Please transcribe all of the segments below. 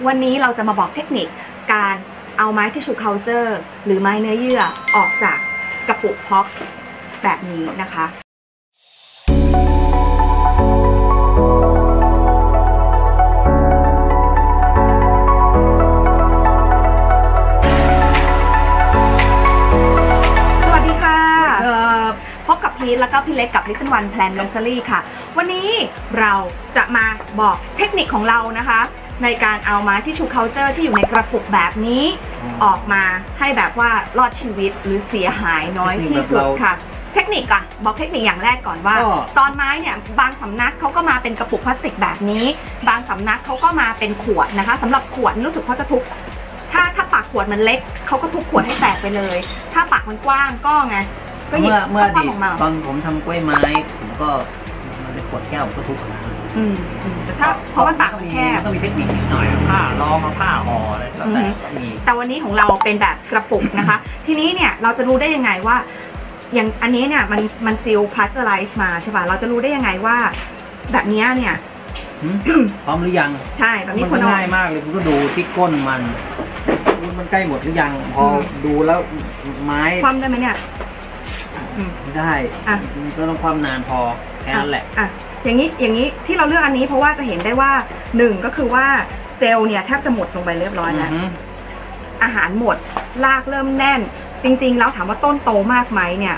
วันนี้เราจะมาบอกเทคนิคการเอาไม้ทิชชู่เคาน์เตอร์หรือไม้เนื้อเยื่อออกจากกระปุกพ็อกแบบนี้นะคะพบกับพีทแล้วก็พี่เล็กกับ Little One Plant Nursery ค่ะวันนี้เราจะมาบอกเทคนิคของเรานะคะในการเอาไม้ทิชชู่เคาน์เตอร์ที่อยู่ในกระปุกแบบนี้ออกมาให้แบบว่ารอดชีวิตหรือเสียหายน้อยที่สุดค่ะเทคนิคอะบอกเทคนิคอย่างแรกก่อนว่าตอนไม้เนี่ยบางสำนักเขาก็มาเป็นกระปุกพลาสติกแบบนี้บางสำนักเขาก็มาเป็นขวดนะคะสำหรับขวดรู้สึกเขาจะทุบถ้าปากขวดมันเล็กเขาก็ทุบขวดให้แตกไปเลยถ้าปากมันกว้างก็ไงเมื่อดีตอนผมทำกล้วยไม้ผมก็มันเป็นขวดแก้วผมก็ทุบนะแต่ถ้าเพราะมันปากมันแคบต้องมีเทคนิคนิดหน่อยผ้ารองเอาผ้าห่ออะไรแล้วแต่มีแต่วันนี้ของเราเป็นแบบกระปุกนะคะทีนี้เนี่ยเราจะรู้ได้ยังไงว่าอย่างอันนี้เนี่ยมันซีลพาสเจอไรซ์มาใช่ป่ะเราจะรู้ได้ยังไงว่าแบบนี้เนี่ยพร้อมหรือยังใช่แบบนี้คนง่ายมากเลยคุณก็ดูที่ก้นมันใกล้หมดหรือยังพอดูแล้วไม้ความได้ไหมเนี่ยได้ก็ต้องความนานพอแค่นั้นแหละอย่างนี้ที่เราเลือกอันนี้เพราะว่าจะเห็นได้ว่า1ก็คือว่าเจลเนี่ยแทบจะหมดลงไปเรียบร้อยแล้วอาหารหมดรากเริ่มแน่นจริงๆแล้วถามว่าต้นโตมากไหมเนี่ย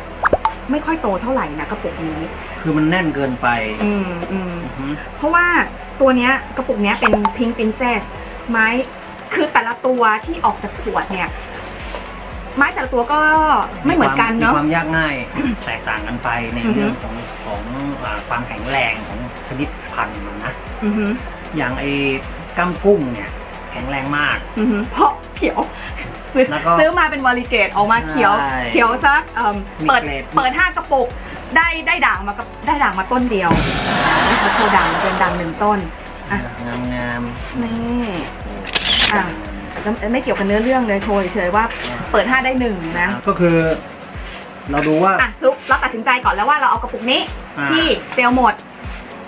ไม่ค่อยโตเท่าไหร่นะกระปุกนี้คือมันแน่นเกินไปเพราะว่าตัวเนี้ยกระปุกเนี้ยเป็นพิงค์ปรินเซสไม้คือแต่ละตัวที่ออกจากขวดเนี่ยไม้แต่ละตัวก็ไม่เหมือนกันเนาะมีความยากง่ายแตกต่างกันไปในเรื่องของความแข็งแรงของชนิดพันธุ์มันนะอย่างไอ้ก้ามกุ้งเนี่ยแข็งแรงมากเพราะเขียวซื้อมาเป็นวอลิเกตออกมาเขียวสักเปิด5กระปุกได้ด่างมาต้นเดียวนี่เขาโชว์ด่างมาเป็นด่าง1ต้นงามนี่ไม่เกี่ยวกับเนื้อเรื่องเลยโชว์เฉยๆว่าเปิด5ได้1นะก็คือเราดูว่าเราตัดสินใจก่อนแล้วว่าเราเอากระปุกนี้ที่เจลหมด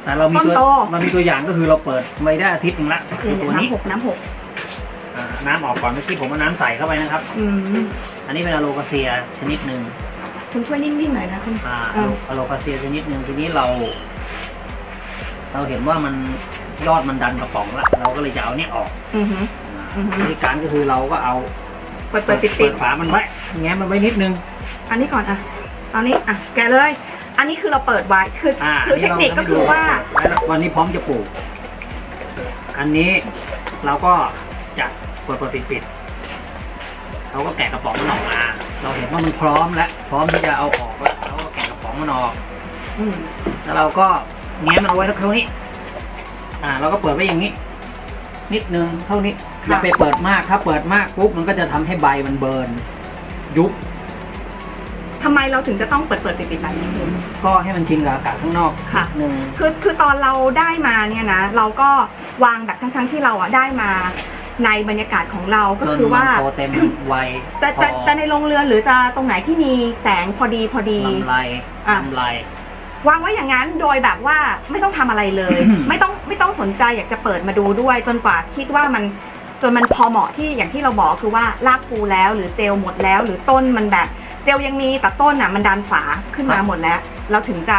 แต่เรามีตัวอย่างก็คือเราเปิดไม่ได้อาทิตย์นึงละคือตัวนี้น้ำออกก่อนเมื่อกี้ผมเอาน้ำใส่เข้าไปนะครับอันนี้เป็นอะโลคาเซียชนิดหนึ่งคุณช่วยนิ่งๆหน่อยนะคุณอะโลคาเซียชนิดหนึ่งทีนี้เราเห็นว่ามันยอดมันดันกระป๋องละเราก็เลยจะเอาเนี่ยออกวิธีการก็คือเราก็เอาเปิดปิดฝามันไว้แง้มมันไว้นิดนึงอันนี้ก่อนเอานี้แกะเลยอันนี้คือเราเปิดไว้คือเทคนิคก็คือว่าวันนี้พร้อมจะปลูกอันนี้เราก็จะเปิดปิดเราก็แกะกระป๋องมันออกมาเราเห็นว่ามันพร้อมแล้วพร้อมที่จะเอาออกแล้วเราก็แกะกระป๋องมันออกแล้วเราก็แง้มมันเอาไว้เท่านี้เราก็เปิดไว้อย่างนี้นิดนึงเท่านี้อย่าไปเปิดมากถ้าเปิดมากปุ๊บมันก็จะทำให้ใบมันเบิร์นยุบทำไมเราถึงจะต้องเปิดปิดแบบนี้คุณก็ให้มันชินกับอากาศข้างนอกค่ะคือตอนเราได้มาเนี่ยนะเราก็วางแบบทั้งที่เราได้มาในบรรยากาศของเราก็คือว่าเต็มวัยจะในโรงเรือนหรือจะตรงไหนที่มีแสงพอดีลำไรวางไว้อย่างนั้นโดยแบบว่าไม่ต้องทำอะไรเลย ไม่ต้องสนใจอยากจะเปิดมาดูด้วยจนกว่าคิดว่าจนมันพอเหมาะที่อย่างที่เราบอกคือว่ารากฟูแล้วหรือเจลหมดแล้วหรือต้นมันแบบเจลยังมีแต่ต้นมันดันฝาขึ้นมาหมดแล้วเราถึงจะ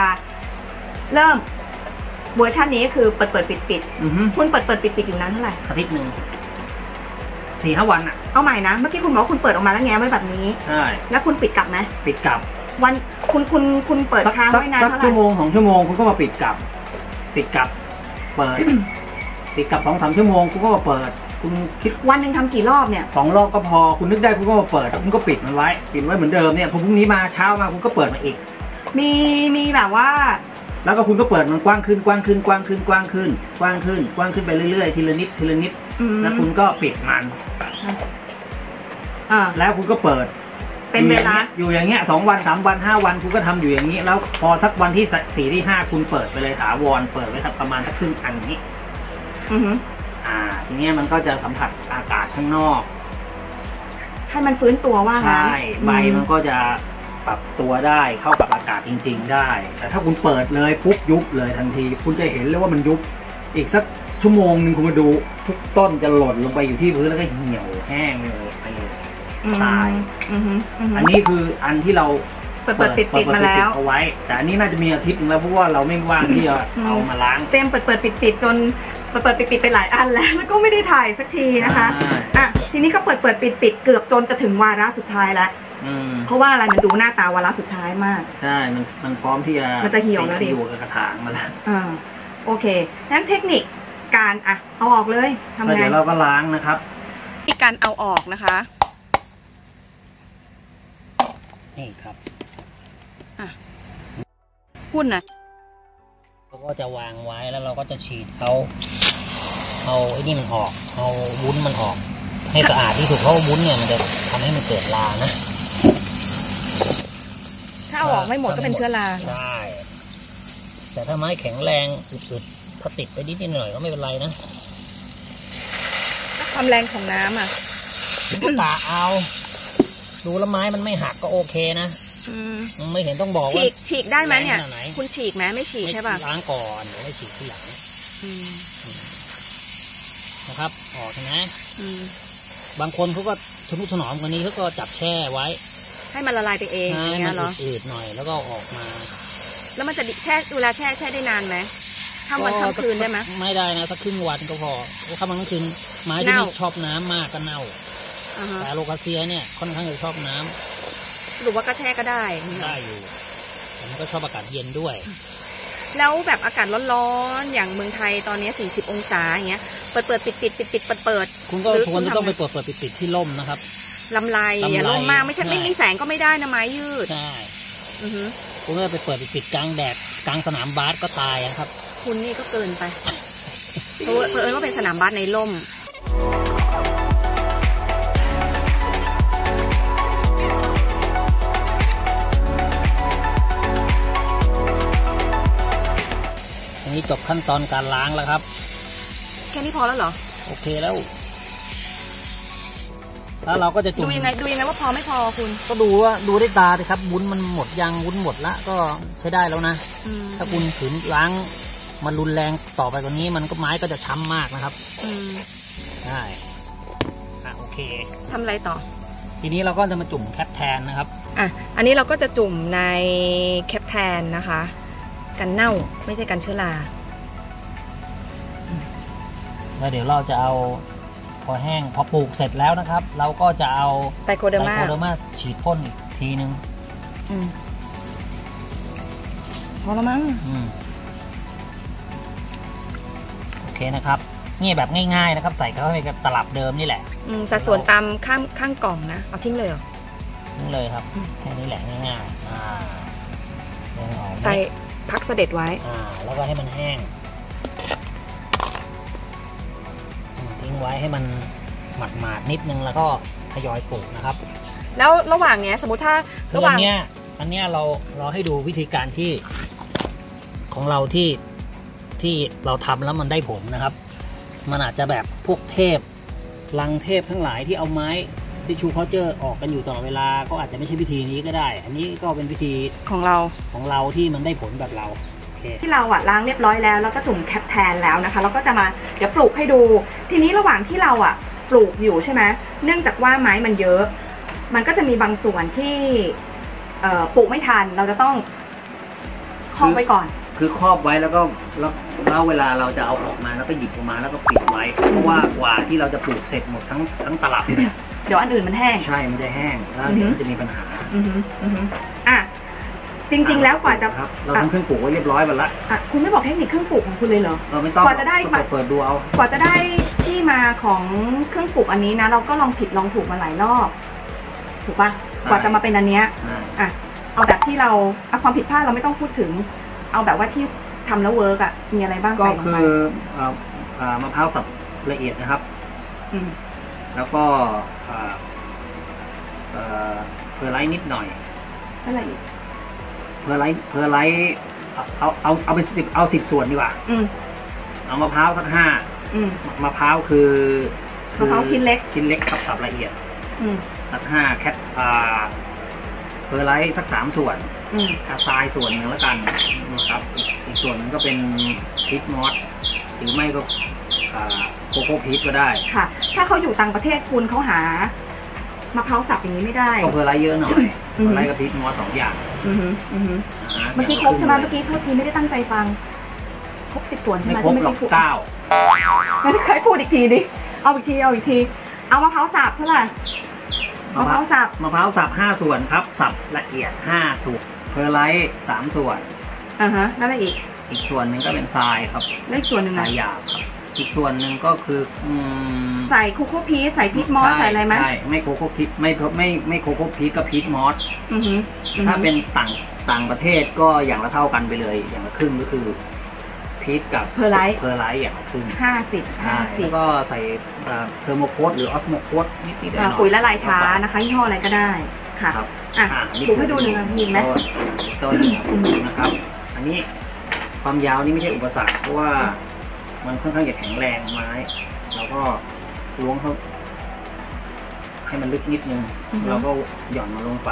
เริ่มเวอร์ชันนี้คือเปิดปิดคุณเปิดปิดอยู่นั้นเท่าไหร่อาทิตย์หนึ่ง4-5 วันเอาใหม่นะเมื่อกี้คุณบอกคุณเปิดออกมาแล้วแง้มไว้แบบนี้ใช่แล้วคุณปิดกลับไหมปิดกลับวันคุณเปิดค้างไว้นานเท่าไหร่ชั่วโมง2 ชั่วโมงคุณก็มาปิดกลับเปิด ปิดกลับ2-3 ชั่วโมงคุณก็มาเปิดคุณคิดวันหนึ่งทำกี่รอบเนี่ย2 รอบก็พอคุณนึกได้คุณก็มาเปิดคุณก็ปิดมันไว้เหมือนเดิมเนี่ยพอพรุ่งนี้มาเช้ามาคุณก็เปิดมาอีกมีแบบว่าแล้วก็คุณก็เปิดมันกว้างขึ้นไปเรื่อยๆทีละนิดแล้วคุณก็ปิดมันแล้วคุณก็เปิดเป็นเวลาอยู่อย่างเงี้ย2 วัน 3 วัน 5 วันคุณก็ทำอยู่อย่างนี้แล้วพอสักวันที่4 ที่ 5คุณเปิดไปเลยถาวรเปิดไว้สักประมาณครึ่งอันนี้ทีนี้มันก็จะสัมผัสอากาศข้างนอกให้มันฟื้นตัวว่าใช่ใบมันก็จะปรับตัวได้เข้ากับอากาศจริงๆได้แต่ถ้าคุณเปิดเลยปุ๊บยุบเลยทันทีคุณจะเห็นเลยว่ามันยุบอีกสัก ชั่วโมงนึงคุณมาดูทุกต้นจะหล่นลงไปอยู่ที่พื้นแล้วก็เหี่ยวแห้งเลยไปเลยตายอันนี้คืออันที่เราเปิดปิดมาแล้วเอาไว้แต่อันนี้น่าจะมีอาทิตย์นึงแล้วเพราะว่าเราไม่ว่างที่จะเอามาล้างเต็มเปิดปิดจนเปิดปิดไปหลายอันแล้วก็ไม่ได้ถ่ายสักทีนะคะทีนี้ก็เปิดปิดเกือบจนจะถึงวาระสุดท้ายแล้วเพราะว่าอะไรมันดูหน้าตาวาระสุดท้ายมากใช่มันพร้อมที่จะเหี่ยวแล้วดิอยู่กับกระถางมาแล้วโอเคงั้นเทคนิคการเอาออกเลยทำไงเดี๋ยวเราก็ล้างนะครับอีกการเอาออกนะคะนี่ครับพุ่นนะเราก็จะวางไว้แล้วเราก็จะฉีดเอาไอ้นี่มันออกเอาวุ้นมันออกให้สะอาดที่สุดเพราะวุ้นเนี่ยมันจะทำให้มันเกิดรานะถ้าเอาออกไม่หมดก็เป็นเชื้อราใช่แต่ถ้าไม้แข็งแรงสุดๆถ้าติดไปนิดหน่อยก็ไม่เป็นไรนะความแรงของน้ำก็กะเอาดูแล้วไม้มันไม่หักก็โอเคนะไม่เห็นต้องบอกว่าฉีกได้ไหมเนี่ยคุณฉีกไหมไม่ฉีกใช่ป่ะล้างก่อนไม่ฉีกทีหลังนะครับออกนะบางคนเขาก็ทนุถนอมกว่านี้เขาก็จับแช่ไว้ให้มันละลายไปเองอย่างเงี้ยเหรออืดหน่อยแล้วก็ออกมาแล้วมันจะแช่เวลาแช่ได้นานไหมทั้งวันทั้งคืนได้ไหมไม่ได้นะสักครึ่งวันก็พอเพราะมันทั้งคืนไม้ที่ไม่ชอบน้ำมากก็เน่าแต่โลคาเซียเนี่ยค่อนข้างจะชอบน้ำหรือว่าก็แช่ก็ได้อยู่แต่มันก็ชอบอากาศเย็นด้วยแล้วแบบอากาศร้อนๆอย่างเมืองไทยตอนนี้40 องศาอย่างเงี้ยเปิดปิดคุณก็ควรจะต้องไปเปิดปิดที่ร่มนะครับลำไรอย่าร่มมากไม่มีแสงก็ไม่ได้นะไม้ยืดใช่คุณก็ไปเปิดปิดกลางแดดกลางสนามบาสก็ตายครับคุณนี่ก็เกินไปเพราะว่าเป็นสนามบาสในร่มนี่จบขั้นตอนการล้างแล้วครับแค่นี้พอแล้วเหรอโอเคแล้วเราก็จะจุ่มดูยังไงว่าพอไม่พอคุณก็ดูได้ตาเลยครับวุ้นมันหมดยังวุ้นหมดละก็ใช้ได้แล้วนะถ้าคุณขืนล้างมันรุนแรงต่อไปกว่านี้มันก็ไม้ก็จะช้ำมากนะครับได้โอเคทำอะไรต่อทีนี้เราก็จะมาจุ่มแคปแทนนะครับอันนี้เราก็จะจุ่มในแคปแทนนะคะกันเน่าไม่ใช่กันเชื้อราแล้วเดี๋ยวเราจะเอาพอแห้งพอปลูกเสร็จแล้วนะครับเราก็จะเอาไตโคเดอร์มาฉีดพ่นอีกทีนึงพอแล้วมั้งโอเคนะครับนี่แบบง่ายๆนะครับใส่เข้าไปกับตลับเดิมนี่แหละสัดส่วนตามข้างกล่องนะเอาทิ้งเลยเหรอทิ้งเลยครับแค่นี้แหละง่ายๆใส่พักเสด็จไว้แล้วก็ให้มันแห้งทิ้งไว้ให้มันหมาดนิดนึงแล้วก็ทยอยปลูกนะครับแล้วระหว่างเนี้ยสมมติถ้าระหว่างเนี้ยอันเนี้ยเราให้ดูวิธีการที่ของเราที่เราทำแล้วมันได้ผลนะครับมันอาจจะแบบพวกเทพลังเทพทั้งหลายที่เอาไม้ที่ชูเขาเจอออกกันอยู่ตลอดเวลาก็อาจจะไม่ใช่วิธีนี้ก็ได้อันนี้ก็เป็นวิธีของเราที่มันได้ผลแบบเราที่เราล้างเรียบร้อยแล้วแล้วก็จุ่มแคปแทนแล้วนะคะเราก็จะมาเดี๋ยวปลูกให้ดูทีนี้ระหว่างที่เราปลูกอยู่ใช่ไหมเนื่องจากว่าไม้มันเยอะมันก็จะมีบางส่วนที่ปลูกไม่ทันเราจะต้องครอบไว้ก่อนคือครอบไว้แล้วเวลาเราจะเอาออกมาแล้วก็หยิบออกมาแล้วก็ปิดไว้เพราะว่ากว่าที่เราจะปลูกเสร็จหมดทั้งตลับเนี่ยเดี๋ยวอันอื่นมันแห้งใช่มันจะแห้งแล้วเดี๋ยวมันจะมีปัญหาจริงๆแล้วกว่าจะเราทำเครื่องปลูกไว้เรียบร้อยหมดละคุณไม่บอกเทคนิคเครื่องปลูกของคุณเลยเหรอไม่ต้องกว่าจะได้เปิดดูเอากว่าจะได้ที่มาของเครื่องปลูกอันนี้นะเราก็ลองผิดลองถูกมาหลายรอบถูกป่ะกว่าจะมาเป็นอันเนี้ยเอาแบบที่เราความผิดพลาดเราไม่ต้องพูดถึงเอาแบบว่าที่ทำแล้วเวิร์กมีอะไรบ้างก็คือมะพร้าวสับละเอียดนะครับแล้วก็เพอร์ไลท์นิดหน่อยอะไรอีกเพอร์ไลท์เอาเป็น10ส่วนดีกว่าเอามะพร้าวสัก5มะพร้าวคือมะพร้าวชิ้นเล็กครับสับละเอียดสัก5แคทเพอร์ไลท์สัก3ส่วนทรายส่วนหนึ่งแล้วกันนะครับอีกส่วนนึงก็เป็นพริกมอสหรือไม่ก็ โกโก้พีชก็ได้ ค่ะ ถ้าเขาอยู่ต่างประเทศคุณเขาหามะพร้าวสับอย่างนี้ไม่ได้ ก็เพอร์ไลท์เยอะหน่อยเพอร์ไลท์กับพีชมอส2อย่าง เมื่อกี้ครบใช่ไหมเมื่อกี้โทษทีไม่ได้ตั้งใจฟังครบ10 ส่วนใช่ไหม ไม่ครบหรอก พูด 9 ไม่ได้ใครพูดอีกทีดิเอาอีกทีเอามะพร้าวสับเท่าไหร่มะพร้าวสับ มะพร้าวสับ5 ส่วนครับสับละเอียด5 ส่วนเพอร์ไลท์3 ส่วน แล้วอะไรอีก อีกส่วนหนึ่งก็เป็นทรายครับ ได้ส่วนหนึ่ง ทรา อะ ยหยาบครับอีกส่วนหนึ่งก็คือใส่โคโค่พีชใส่พีชมอสใส่อะไรไหมใช่ไม่โคโค่พีชไม่โคโค่พีชก็พีชมอสถ้าเป็นต่างประเทศก็อย่างละเท่ากันไปเลยอย่างละครึ่งก็คือพีชกับเพอร์ไลท์อย่างละครึ่ง50แล้วก็ใส่เทอร์โมโคสหรือออสโมโคสนิดๆหน่อยๆปุ๋ยละลายช้านะคะยี่ห้ออะไรก็ได้ค่ะปลูกให้ดูหนึ่งมีไหมต้นนะครับอันนี้ความยาวนี่ไม่ใช่อุปสรรคเพราะว่ามันค่อนข้างจะแข็งแรงไม้เราก็ล้วงเขาให้มันลึกนิดนึงเราก็หย่อนมาลงไป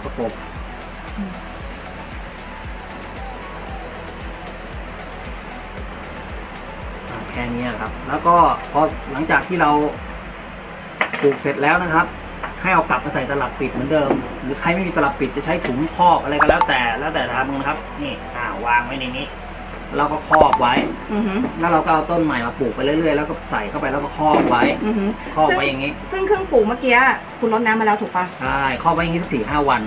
ประกบแค่นี้ครับแล้วก็พอหลังจากที่เราปลูกเสร็จแล้วนะครับให้เอากลับมาใส่ตลับปิดเหมือนเดิมหรือใครไม่มีตลับปิดจะใช้ถุงครอบอะไรก็แล้วแต่ทำนะครับนี่วางไว้ในนี้เราก็ครอบไว้แล้วเราก็เอาต้นใหม่มาปลูกไปเรื่อยๆแล้วก็ใส่เข้าไปแล้วก็ครอบไว้ครอบไว้อย่างนี้ซึ่งเครื่องปลูกเมื่อกี้คุณรดน้ำมาแล้วถูกปะใช่ครอบไว้อย่างนี้สัก4-5 วัน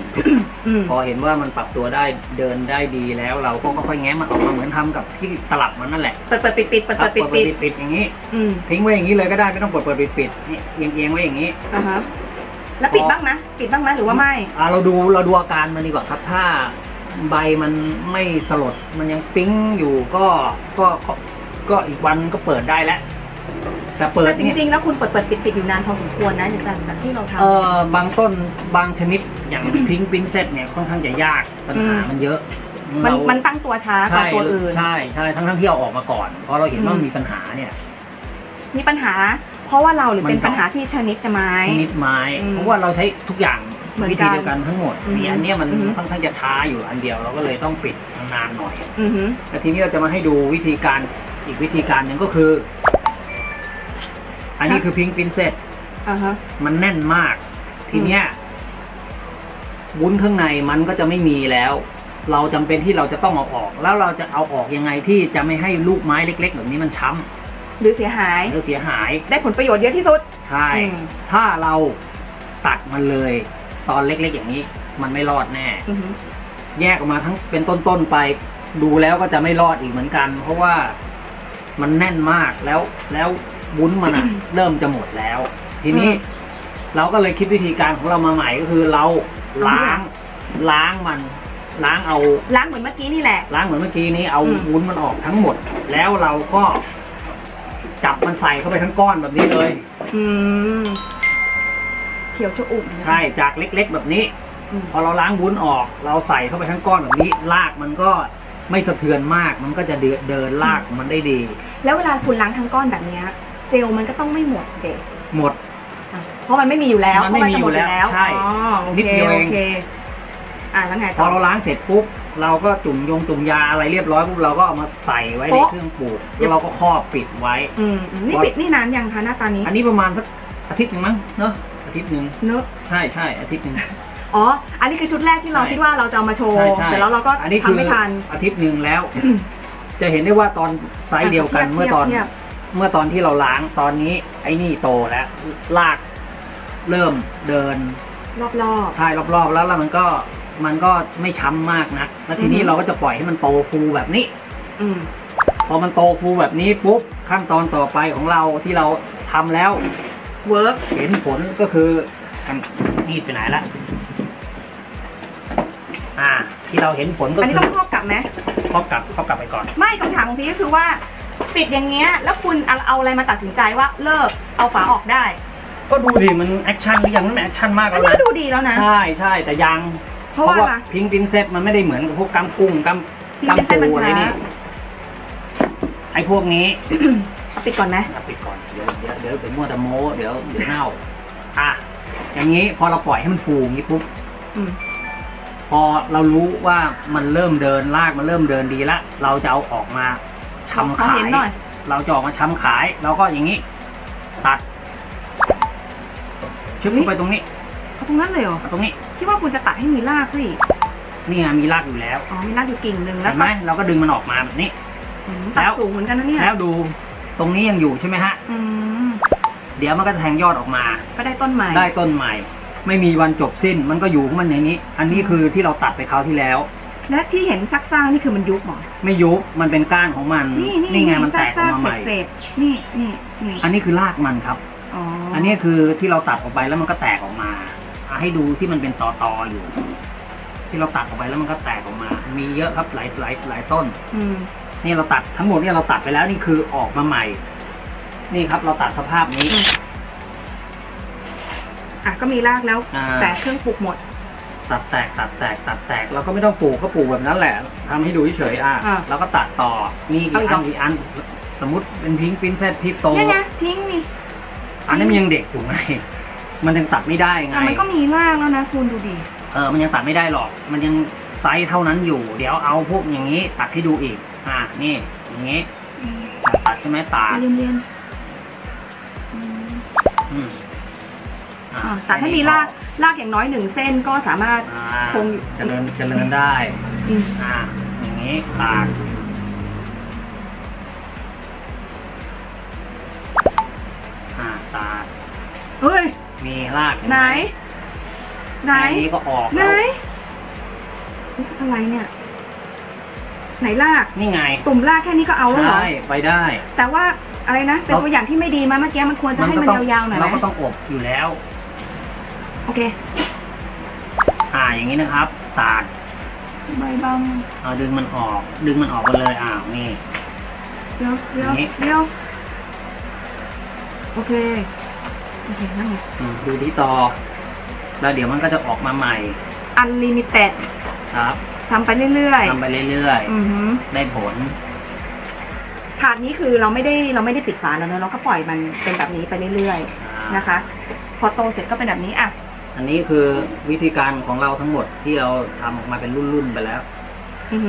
พอเห็นว่ามันปรับตัวได้เดินได้ดีแล้วเราก็ค่อยๆแง้มมันออกมาเหมือนทำกับที่ตลับมันนั่นแหละเปิดปิดอย่างนี้ทิ้งไว้อย่างนี้เลยก็ได้ไม่ต้องเปิดปิดนี่เอียงไว้อย่างนี้แล้วปิดบ้างไหมหรือว่าไม่เราดูอาการมันดีกว่าครับถ้าใบมันไม่สลดมันยังปิ๊งอยู่ก็อีกวันก็เปิดได้แล้วแต่เปิดจริงๆแล้วคุณเปิดปิดอยู่นานพอสมควรนะจากที่เราทำบางต้นบางชนิดอย่างพิงค์ปรินเซสเนี่ยค่อนข้างจะยากปัญหามันเยอะมันตั้งตัวช้ากว่าตัวอื่นใช่ทั้งที่เอาออกมาก่อนพอเราเห็นว่ามีปัญหาเนี่ยมีปัญหาเพราะว่าเราหรือเป็นปัญหาที่ชนิดไม้เพราะว่าเราใช้ทุกอย่างวิธีเดียวกันทั้งหมดอันนี้มันค่อนข้างจะช้าอยู่อันเดียวเราก็เลยต้องปิดนานหน่อยแต่ทีนี้เราจะมาให้ดูวิธีการอีกวิธีการหนึ่งก็คืออันนี้คือพิงค์ปรินเซสมันแน่นมากทีเนี้ยวุ้นข้างในมันก็จะไม่มีแล้วเราจำเป็นที่เราจะต้องเอาออกแล้วเราจะเอาออกยังไงที่จะไม่ให้ลูกไม้เล็กๆแบบนี้มันช้ำหรือเสียหายได้ผลประโยชน์เยอะที่สุดใช่ถ้าเราตัดมันเลยตอนเล็กๆอย่างนี้มันไม่รอดแน่แยกออกมาทั้งเป็นต้นๆไปดูแล้วก็จะไม่รอดอีกเหมือนกันเพราะว่ามันแน่นมากแล้ววุ้นมันเริ่มจะหมดแล้วทีนี้เราก็เลยคิดวิธีการของเรามาใหม่ก็คือเราล้างมันล้างเหมือนเมื่อกี้นี่แหละล้างเหมือนเมื่อกี้นี้เอาวุ้นมันออกทั้งหมดแล้วเราก็จับมันใส่เข้าไปทั้งก้อนแบบนี้เลยเขียวชอุ่มใช่จากเล็กๆแบบนี้พอเราล้างวุ้นออกเราใส่เข้าไปทั้งก้อนแบบนี้รากมันก็ไม่สะเทือนมากมันก็จะเดินรากมันได้ดีแล้วเวลาคุณล้างทั้งก้อนแบบนี้เจลมันก็ต้องไม่หมดเด็กหมดเพราะมันไม่มีอยู่แล้วมันไม่มีอยู่แล้วใช่นิดเดียวเองแล้วไงพอเราล้างเสร็จปุ๊บเราก็จุ่มยาอะไรเรียบร้อยปุ๊บเราก็เอามาใส่ไว้ในเครื่องปลูกแล้วเราก็ครอบปิดไว้นี่ปิดนี่นานยังคะหน้าตานี้อันนี้ประมาณสักอาทิตย์นึงมั้งเนอะอาทิตย์นึงเนอะใช่อาทิตย์นึงอันนี้คือชุดแรกที่เราคิดว่าเราจะเอามาโชว์เสร็จแล้วเราก็ทำไม่ทันอาทิตย์นึงแล้วจะเห็นได้ว่าตอนไซส์เดียวกันเมื่อตอนที่เราล้างตอนนี้ไอ้นี่โตแล้วรากเริ่มเดินรอบใช่รอบแล้วมันก็ไม่ช้ำมากนะแล้วทีนี้เราก็จะปล่อยให้มันโตฟูแบบนี้พอมันโตฟูแบบนี้ปุ๊บขั้นตอนต่อไปของเราที่เราทำแล้วเวิร์กเห็นผลก็คือนี่ไปไหนละที่เราเห็นผลก็คืออันนี้ต้องครอบกลับไหมครอบกลับไปก่อนไม่คำถามของพี่ก็คือว่าปิดอย่างเงี้ยแล้วคุณเอาอะไรมาตัดสินใจว่าเลิกเอาฝาออกได้ก็ดูดิมันแอคชั่นหรือยังมันแอคชั่นมากแล้วนะดูดีแล้วนะใช่แต่ยังเพราะว่าพิงค์ปรินเซสมันไม่ได้เหมือนกับพวกกัมกุ้งกัมปูอะไรนี่ไอ้พวกนี้ปิดก่อนไหมปิดก่อนเดี๋ยวมัวแต่โม้เดี๋ยวเน่าอย่างนี้พอเราปล่อยให้มันฟูอย่างนี้ปุ๊บ พอเรารู้ว่ามันเริ่มเดินรากมันเริ่มเดินดีแล้วเราจะเอาออกมาชำ ขอ ขา เห็น ย หน่อย เราจะออกมาชำขายเราก็อย่างนี้ ตัดชึบเข้าไปตรงนี้ เอาตรงนั้นเลยเหรอ เอาตรงนี้ คิดว่าคุณจะตัดให้มีรากสิ นี่ไงมีรากอยู่แล้ว อ๋อมีรากอยู่กิ่งหนึ่งแล้ เห็ วน ก็ ไหมเราก็ดึงมันออกมาแบบนี้ ตัด แล้ว สูงเหมือนกันนะเนี่ย แล้วดูตรงนี้ยังอยู่ใช่ไหมฮะ อืม เดี๋ยวมันก็แทงยอดออกมา ก็ได้ต้นใหม่ ได้ต้นใหม่ ไม่มีวันจบสิ้นมันก็อยู่ของมันอย่างนี้ อันนี้คือที่เราตัดไปคราวที่แล้ว และที่เห็นซักซ่านี่คือมันยุบเหรอ ไม่ยุบมันเป็นก้านของมัน นี่ ไงมันแตกออกมาใหม่ เศษนี่นี่นี่ อันนี้คือรากมันครับ อ๋อ อั อั นนี้คือที่เราตัดออกไปแล้วมันก็แตกออกมาให้ดูที่มันเป็นตออยู่ ที่เราตัดออกไปแล้วมันก็แตกออกมา มีเยอะครับหลายต้น อืม นี่เราตัดทั้งหมดเนี่ยเราตัดไปแล้วนี่คือออกมาใหม่ นี่ครับเราตัดสภาพนี้ อ่ะก็มีรากแล้ว อ่า แต่เครื่องปลูกหมด ตัดแตกเราก็ไม่ต้องปลูกก็ปลูกแบบนั้นแหละทำให้ดูเฉยๆแล้วก็ตัดต่อนี่ เอาอีก กี่อันสมมติเป็นพิงค์ปิ้นเซตพริกโต เนี่ยไงพิงค์นี่ อันนี้มันยังเด็กอยู่ไงมันยังตัดไม่ได้ไง แต่มันก็มีรากแล้วนะคุณดูดิ มันยังตัดไม่ได้หรอก มันยังไซส์เท่านั้นอยู่ เดี๋ยวเอาพวกอย่างนี้ตัดให้ดูอีกนี่อย่างนี้ตัดใช่ไหมตัด เรียนตัดให้มีรากอย่างน้อย1 เส้นก็สามารถคง เจริญได้ อืม อย่างนี้ตัดตัด เฮ้ย มีราก ไหน ไหนนี้ก็ออก ไหนอะไรเนี่ย ไหนราก นี่ไง ตุ่มรากแค่นี้ก็เอาแล้วเหรอ ใช่ไปได้ แต่ว่าอะไรนะเป็นตัวอย่างที่ไม่ดีมาเมื่อกี้มันควรจะให้มันยาวๆหน่อยไหม เราก็ต้องอบอยู่แล้ว โอเค อย่างนี้นะครับตัด ใบบัง ดึงมันออกไปเลยนี่ เดี๋ยวโอเคนั่นไง ดูที่ต่อแล้วเดี๋ยวมันก็จะออกมาใหม่ Unlimited ครับ ทำไปเรื่อย ทำไปเรื่อย ๆ ได้ผล ถาดนี้คือเราไม่ได้ปิดฝาแล้วเนอะเราก็ปล่อยมันเป็นแบบนี้ไปเรื่อยๆนะคะ พอโตเสร็จก็เป็นแบบนี้อ่ะ อันนี้คือวิธีการของเราทั้งหมดที่เราทำออกมาเป็นรุ่นๆไปแล้ว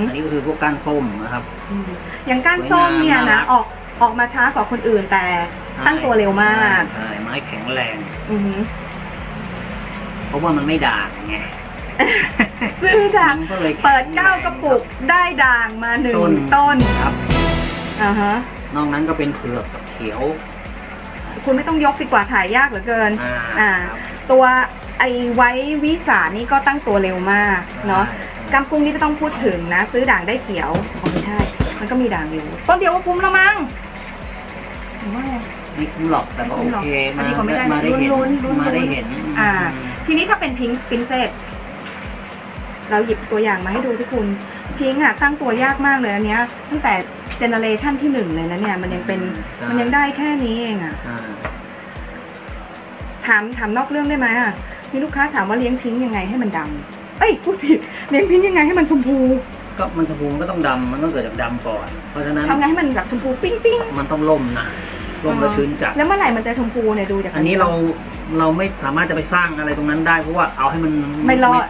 อันนี้ก็คือพวกก้านส้มนะครับ อย่างก้านส้มเนี่ยนะออกมาช้ากว่าคนอื่นแต่ตั้งตัวเร็วมาก ใช่ไม้แข็งแรง เพ เพราะว่ามันไม่ด่างไง ซื้อด่าง มันก็เลยแข็ง เปิด9 กระปุกได้ด่างมา1 ต้น ครับ น อกนั้นก็เป็นเผือกกับเขียว คุณไม่ต้องยกดีกว่าถ่ายยากเหลือเกิน ครับ ตัวไอไว้วิสานี่ก็ตั้งตัวเร็วมากเนาะกัมปุ้งนี่ไม่ต้องพูดถึงนะ ซื้อด่างได้เขียวไม่ใช่ มันก็มีด่างอยู่ต้นเดียวก็คุ้มแล้วมั้งว่าไง ไม่คุ้มหรอกแต่ก็โอเค อันนี้ก็ไม่ได้ มาได้เห็น ลุ้น มาได้เห็น ทีนี้ถ้าเป็นพิงค์ปินเซตเราหยิบตัวอย่างมาให้ดูสิคุณพิงค์ตั้งตัวยากมากเลยอันเนี้ยตั้งแต่เจเนอเรชันที่1เลยนะเนี่ยมันยังได้แค่นี้เองถามนอกเรื่องได้ไหมมีลูกค้าถามว่าเลี้ยงพิงค์ยังไงให้มันดำพูดผิดเลี้ยงพิงค์ยังไงให้มันชมพู ก็มันชมพูมันก็ต้องดำมันต้องเกิดจากดำก่อนเพราะฉะนั้น ทำไงให้มันแบบชมพูปิ้ง มันต้องล่มนะล่มแล้วชื้นจัด แล้วเมื่อไหร่มันจะชมพูเนี่ยดูจาก อันนี้เราไม่สามารถจะไปสร้างอะไรตรงนั้นได้เพราะว่าเอาให้มัน ไม่รอด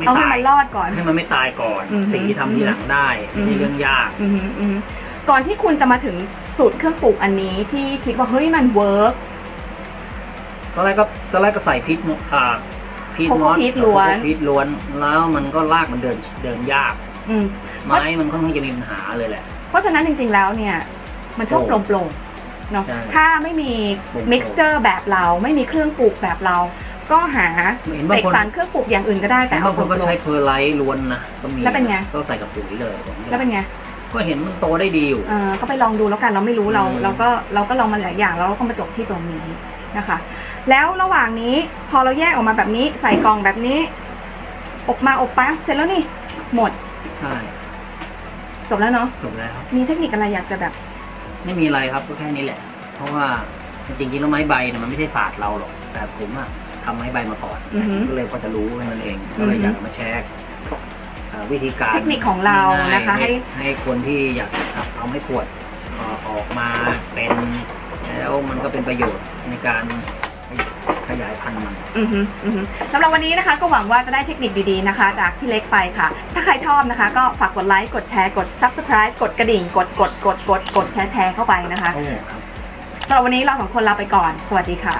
เอาให้มันรอดก่อน ให้มันไม่ตายก่อนสีทำทีหลังได้ไม่เรื่องยาก ก่อนที่คุณจะมาถึงสูตรเครื่องปลูกอันนี้ที่คิดว่าเฮ้ยมันเวิร์ก ตอนแรกก็ใส่พริกมอสพริกล้วนแล้วมันก็ลากมันเดินยากไม้มันค่อนข้างจะมีปัญหาเลยแหละเพราะฉะนั้นจริงๆแล้วเนี่ยมันชอบโปร่งๆเนาะถ้าไม่มีมิกซ์เจอร์แบบเราไม่มีเครื่องปลูกแบบเราก็หาเสกสรรเครื่องปลูกอย่างอื่นก็ได้แต่เอาโปร่งๆก็ใช้เพอร์ไลท์ล้วนนะก็มี แล้วเป็นไงก็ใส่กับปุ๋ยเลยแล้วเป็นไงก็เห็นมันโตได้ดีอยู่ก็ไปลองดูแล้วกันเราไม่รู้เราก็ลองมาหลายอย่างแล้วก็มาจบที่ตรงนี้นะคะแล้วระหว่างนี้พอเราแยกออกมาแบบนี้ใส่กล่องแบบนี้อบมาอบปั๊บเสร็จแล้วนี่หมดใช่จบแล้วเนาะจบแล้วมีเทคนิคอะไรอยากจะแบบไม่มีอะไรครับก็แค่นี้แหละเพราะว่าจริงๆแล้วไม้ใบเนี่ยมันไม่ใช่ศาสตร์เราหรอกแต่ผมอะทำไม้ใบมาก่อนก็เลยพอจะรู้นั่นเองก็เลยอยากมาแชร์วิธีการเทคนิคของเรานะคะให้คนที่อยากเอาไม้ขวดออกมาเป็นแล้วมันก็เป็นประโยชน์ในการ ขยายพันธุ์มัน สำหรับวันนี้นะคะก็หวังว่าจะได้เทคนิคดีๆนะคะจากพี่เล็กไปค่ะถ้าใครชอบนะคะก็ฝากกดไลค์กดแชร์กด Subscribe กดกระดิ่งกดแชร์เข้าไปนะคะสำหรับวันนี้เราสองคนลาไปก่อนสวัสดีค่ะ